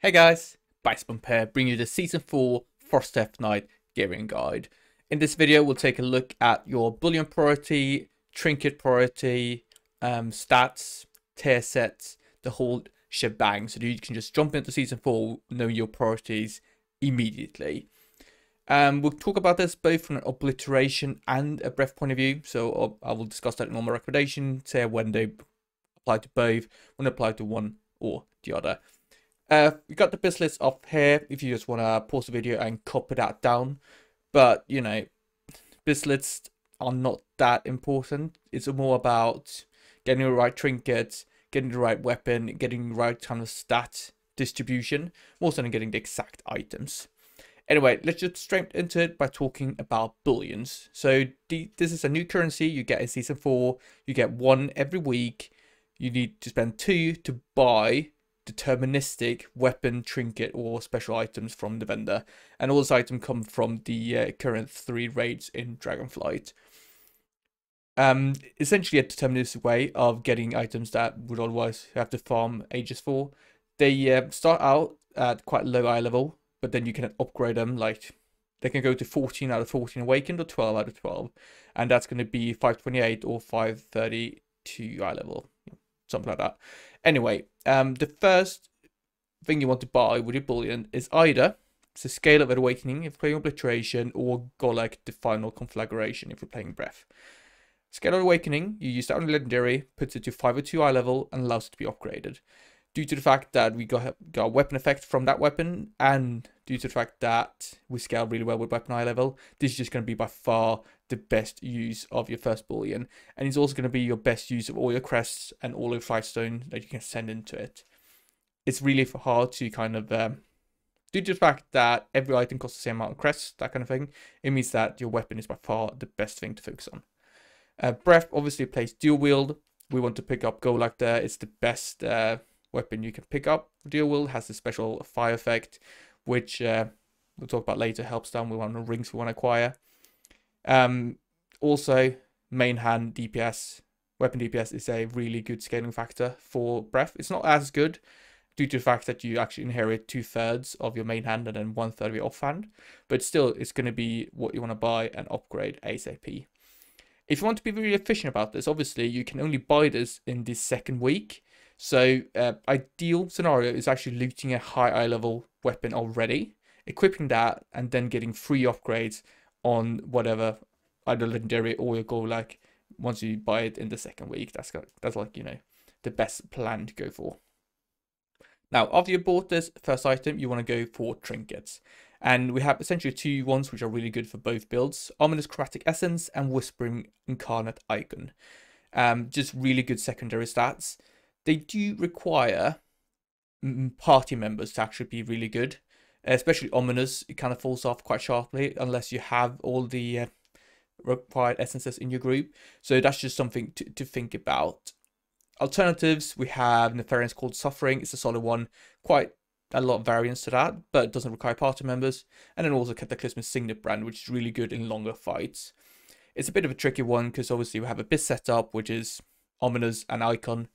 Hey guys, Bump here, bringing you the Season 4 First Death Night Gearing Guide. In this video, we'll take a look at your Bullion priority, Trinket priority, stats, tier sets, the whole shebang, so that you can just jump into Season 4 knowing your priorities immediately. We'll talk about this both from an obliteration and a breath point of view, so I will discuss that in all my recommendations, say when they apply to both, when they apply to one or the other. We got the biz list up here if you just want to pause the video and copy that down. But, you know, biz lists are not that important. It's more about getting the right trinkets, getting the right weapon, getting the right kind of stat distribution, more so than getting the exact items. Anyway, let's just straight into it by talking about bullions. So this is a new currency you get in Season 4. You get one every week. You need to spend 2 to buy deterministic weapon, trinket, or special items from the vendor, and all those items come from the current 3 raids in Dragonflight. Essentially a deterministic way of getting items that would otherwise have to farm ages for. They start out at quite low eye level, but then you can upgrade them. Like they can go to 14 out of 14 awakened or 12 out of 12, and that's going to be 528 or 532 eye level, something like that. Anyway, the first thing you want to buy with your bullion is either the Scale of Awakening if you're playing Obliteration, or Golek the Final Conflagration if you're playing Breath. Scale of Awakening, you use that on Legendary, puts it to 502 eye level, and allows it to be upgraded. Due to the fact that we got a weapon effect from that weapon, and due to the fact that we scale really well with weapon eye level, this is just going to be by far the best use of your first bullion, and it's also going to be your best use of all your crests and all your 5-stone that you can send into it. It's really hard to kind of due to the fact that every item costs the same amount of crests, that kind of thing. It means that your weapon is by far the best thing to focus on. Breath obviously plays dual wield. We want to pick up Golak there. It's the best weapon you can pick up. Dual wield has a special fire effect, which we'll talk about later, helps down with one of the rings we want to acquire. Also, main hand DPS, weapon DPS is a really good scaling factor for Breath. It's not as good due to the fact that you actually inherit 2/3 of your main hand and then 1/3 of your offhand, but still it's going to be what you want to buy and upgrade ASAP. If you want to be really efficient about this, obviously you can only buy this in the second week. So ideal scenario is actually looting a high eye level weapon already, equipping that, and then getting free upgrades on whatever, either legendary or your Golak, once you buy it in the second week. That's like, you know, the best plan to go for. Now, after you bought this first item, you want to go for trinkets. And we have essentially 2 ones which are really good for both builds: Ominous Chromatic Essence and Whispering Incarnate Icon. Just really good secondary stats. They do require party members to actually be really good, especially Ominous. It kind of falls off quite sharply unless you have all the required essences in your group. So that's just something to think about. Alternatives, we have Nefarious Cold Suffering. It's a solid one, quite a lot of variance to that, but it doesn't require party members. And then also Cataclysmic Signet Brand, which is really good in longer fights. It's a bit of a tricky one because obviously we have a bit setup, which is Ominous and Icon.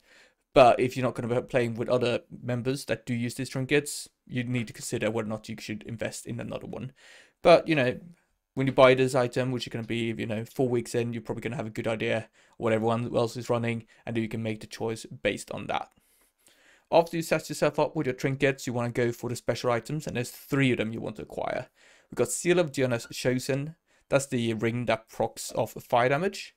But if you're not going to be playing with other members that do use these trinkets, you need to consider whether or not you should invest in another one. But, you know, when you buy this item, which is going to be, you know, 4 weeks in, you're probably going to have a good idea what everyone else is running, and then you can make the choice based on that. After you set yourself up with your trinkets, you want to go for the special items, and there's 3 of them you want to acquire. We've got Seal of Dionysus Chosen. That's the ring that procs off fire damage.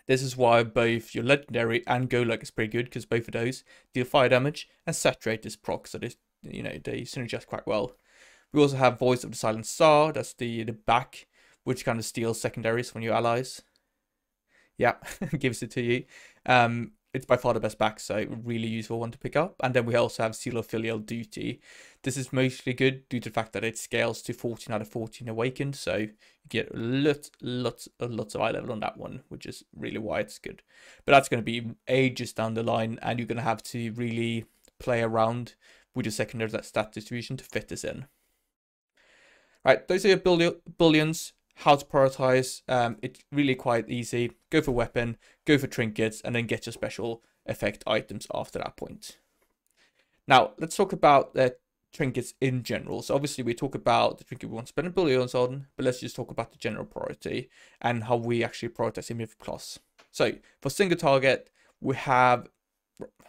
This is why both your Legendary and Golak is pretty good, because both of those deal fire damage, and Saturate is proc, so they, you know, they synergize quite well. We also have Voice of the Silent Star. That's the back, which kind of steals secondaries from your allies. Yeah, gives it to you. It's by far the best back, so really useful one to pick up. And then we also have Seal of Filial Duty. This is mostly good due to the fact that it scales to 14 out of 14 awakened, so you get lots of eye level on that one, which is really why it's good. But that's going to be ages down the line, and you're going to have to really play around with your secondary stat distribution to fit this in. Right, those are your bullions. how to prioritize. It's really quite easy. Go for weapon, go for trinkets, and then get your special effect items after that point. Now, let's talk about trinkets in general. So obviously we talk about the trinket we want to spend bullions on, but let's just talk about the general priority and how we actually prioritize in Mythic Plus. So for single target, we have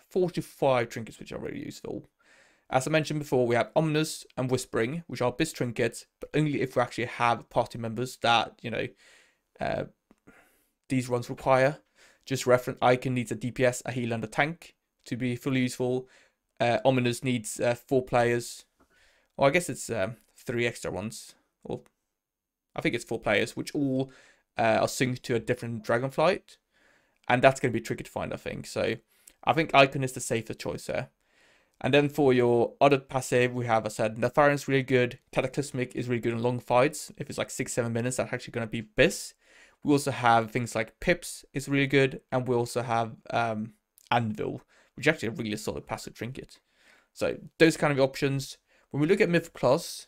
45 trinkets, which are really useful. As I mentioned before, we have Ominous and Whispering, which are BIS trinkets, but only if we actually have party members that, you know, these runs require. Just reference, Icon needs a DPS, a heal, and a tank to be fully useful. Ominous needs 4 players. Well, I guess it's 3 extra ones. Or I think it's 4 players, which all are synced to a different Dragonflight. And that's going to be tricky to find, I think. So I think Icon is the safer choice there. And then for your other passive, we have, as I said, Netharian's really good. Cataclysmic is really good in long fights. If it's like 6-7 minutes, that's actually going to be BIS. We also have things like Pips is really good. And we also have Anvil, which is actually a really solid passive trinket. So those kind of options. When we look at Myth Plus,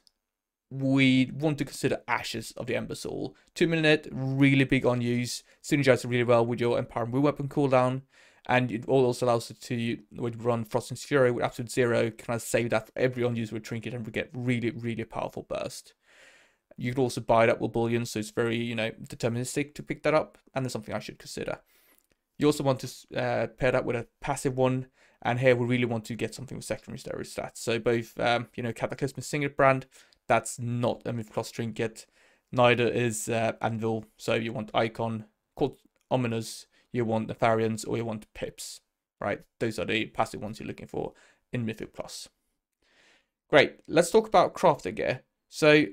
we want to consider Ashes of the Ember Soul. 2 minute, really big on use. Synergizes really well with your Empowering Will weapon cooldown. And it also allows you to, when you run Frosting's Fury with absolute 0, kind of save that for every unused with trinket and we get really, really powerful burst. You could also buy that with Bullions, so it's very, you know, deterministic to pick that up, and that's something I should consider. You also want to pair that with a passive one, and here we really want to get something with secondary stats. So both, you know, Cataclysmic Singlet Brand, that's not a Myth Plus trinket, neither is Anvil, so you want Icon, called Ominous, you want Netharians, or you want Pips, right? Those are the passive ones you're looking for in Mythic Plus. Great, let's talk about crafter gear. So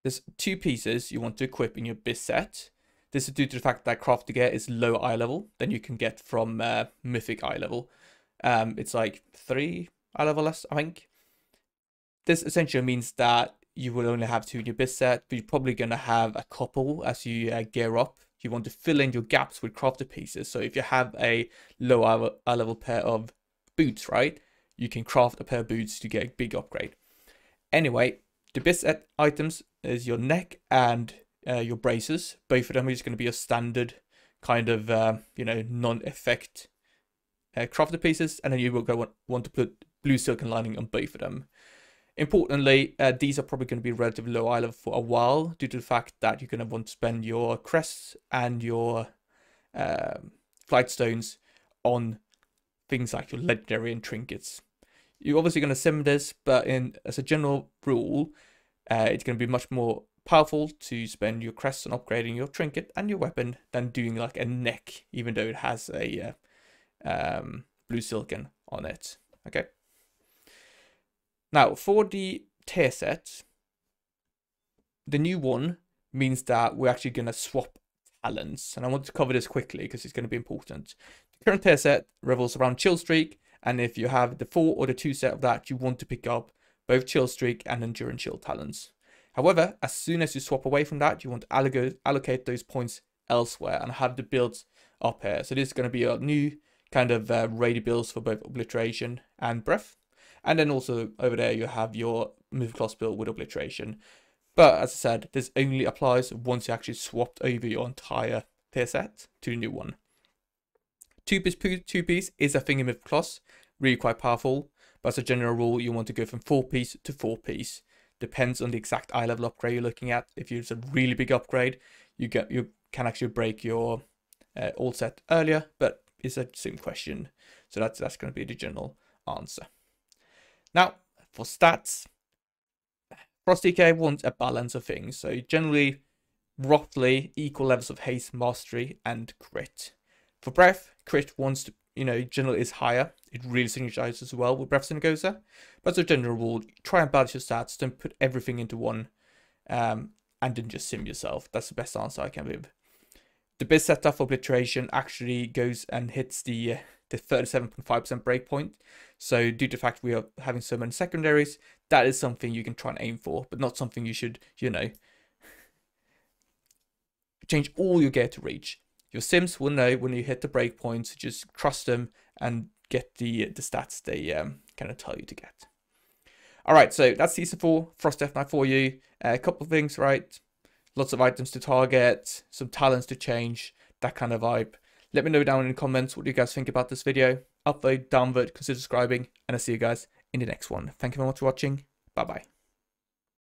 there's 2 pieces you want to equip in your BIS set. This is due to the fact that crafter gear is lower eye level than you can get from Mythic eye level. It's like 3 eye level less, I think. This essentially means that you will only have 2 in your BIS set, but you're probably going to have a couple as you gear up. You want to fill in your gaps with crafted pieces. So if you have a low eye level pair of boots, right, you can craft a pair of boots to get a big upgrade. Anyway, the BIS set items is your neck and your braces. Both of them is going to be a standard kind of, you know, non-effect crafted pieces. And then you will want to put blue silken lining on both of them. Importantly, these are probably going to be relatively low eye level for a while due to the fact that you're going to want to spend your crests and your flight stones on things like your legendary and trinkets. You're obviously going to sim this, but as a general rule, it's going to be much more powerful to spend your crests on upgrading your trinket and your weapon than doing like a neck, even though it has a blue silken on it. Okay. Now, for the tier set, the new one means that we're actually going to swap talents. And I want to cover this quickly because it's going to be important. The current tier set revolves around Chill Streak. And if you have the 4 or the 2 set of that, you want to pick up both Chill Streak and Endurance Chill talents. However, as soon as you swap away from that, you want to allocate those points elsewhere and have the builds up here. So this is going to be a new kind of ready builds for both Obliteration and Breath. And then also over there you have your Mythic Plus build with Obliteration. But as I said, this only applies once you actually swapped over your entire tier set to the new one. 2-piece is a thing in Mythic Plus, really quite powerful. But as a general rule, you want to go from 4-piece to 4-piece. Depends on the exact eye level upgrade you're looking at. If it's a really big upgrade, you can actually break your old set earlier, but it's a same question. So that's going to be the general answer. Now, for stats, Frost DK wants a balance of things. So generally, roughly equal levels of haste, mastery, and crit. For Breath, crit wants to, you know, generally is higher. It really synergizes well with Breath Synergosa. But as a general rule, try and balance your stats. Don't put everything into one and then just sim yourself. That's the best answer I can give. The BIS setup for Obliteration actually goes and hits the 37.5% breakpoint. So due to the fact we are having so many secondaries, that is something you can try and aim for, but not something you should, you know, change all your gear to reach. Your sims will know when you hit the breakpoints, just trust them and get the stats they kind of tell you to get. All right, so that's Season 4, Frost Death Knight for you. A couple of things, right? lots of items to target, some talents to change, that kind of vibe. Let me know down in the comments what you guys think about this video. Upvote, downvote, consider subscribing, and I'll see you guys in the next one. Thank you very much for watching. Bye bye.